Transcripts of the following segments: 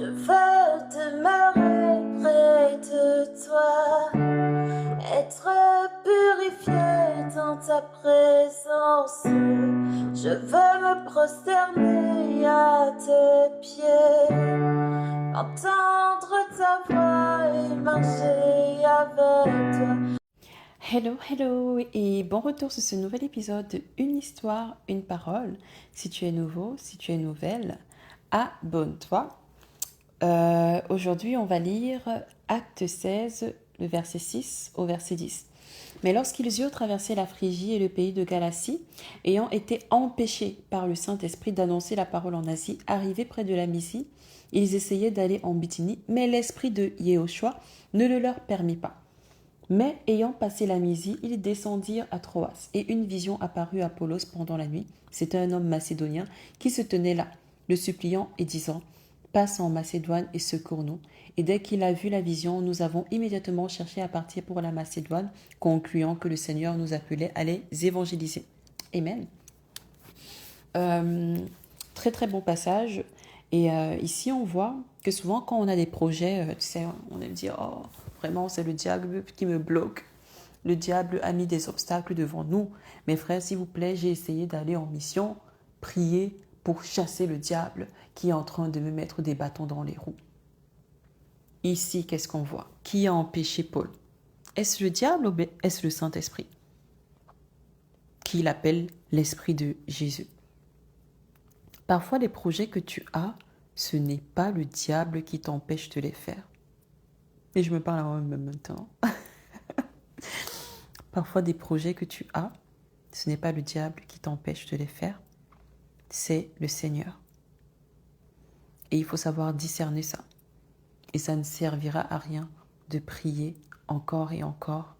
Je veux demeurer près de toi, être purifié dans ta présence. Je veux me prosterner à tes pieds, entendre ta voix et marcher avec toi. Hello, hello et bon retour sur ce nouvel épisode de Une histoire, une parole. Si tu es nouveau, si tu es nouvelle, abonne-toi. Aujourd'hui, on va lire Acte 16, le verset 6 au verset 10. Mais lorsqu'ils eurent traversé la Phrygie et le pays de Galatie, ayant été empêchés par le Saint-Esprit d'annoncer la parole en Asie, arrivés près de la Mysie, ils essayaient d'aller en Bithynie, mais l'esprit de Yehoshua ne le leur permit pas. Mais ayant passé la Mysie, ils descendirent à Troas, et une vision apparut à Apollos pendant la nuit. C'était un homme macédonien qui se tenait là, le suppliant et disant « Passe en Macédoine et secours-nous. » Et dès qu'il a vu la vision, nous avons immédiatement cherché à partir pour la Macédoine, concluant que le Seigneur nous appelait à les évangéliser. Amen. Très très bon passage. Et ici, on voit que souvent, quand on a des projets, tu sais, on aime dire « Oh, vraiment, c'est le diable qui me bloque. Le diable a mis des obstacles devant nous. Mes frères, s'il vous plaît, j'ai essayé d'aller en mission. Priez pour chasser le diable qui est en train de me mettre des bâtons dans les roues. » Ici, qu'est-ce qu'on voit? Qui a empêché Paul? Est-ce le diable ou est-ce le Saint-Esprit? Qui l'appelle l'Esprit de Jésus. Parfois, les projets que tu as, ce n'est pas le diable qui t'empêche de les faire. Et je me parle à moi-même maintenant. Parfois, des projets que tu as, ce n'est pas le diable qui t'empêche de les faire, c'est le Seigneur. Et il faut savoir discerner ça. Et ça ne servira à rien de prier encore et encore,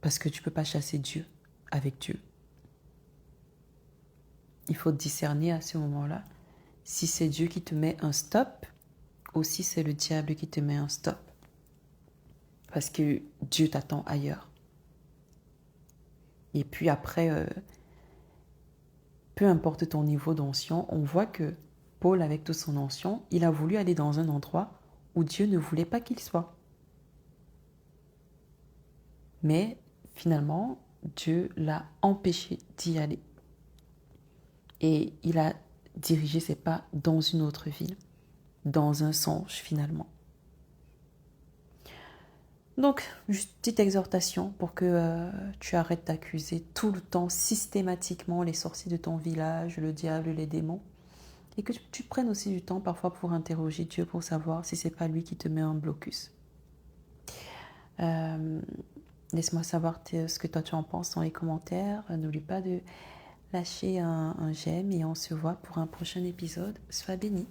parce que tu ne peux pas chasser Dieu avec Dieu. Il faut discerner à ce moment-là si c'est Dieu qui te met un stop ou si c'est le diable qui te met un stop. Parce que Dieu t'attend ailleurs. Et puis après, peu importe ton niveau d'onction, on voit que Paul, avec toute son onction, il a voulu aller dans un endroit où Dieu ne voulait pas qu'il soit. Mais finalement, Dieu l'a empêché d'y aller. Et il a dirigé ses pas dans une autre ville, dans un songe finalement. Donc, juste petite exhortation pour que tu arrêtes d'accuser tout le temps, systématiquement, les sorciers de ton village, le diable, les démons. Et que tu prennes aussi du temps parfois pour interroger Dieu pour savoir si c'est pas lui qui te met un blocus. Laisse-moi savoir ce que toi tu en penses dans les commentaires. N'oublie pas de lâcher un j'aime et on se voit pour un prochain épisode. Sois béni.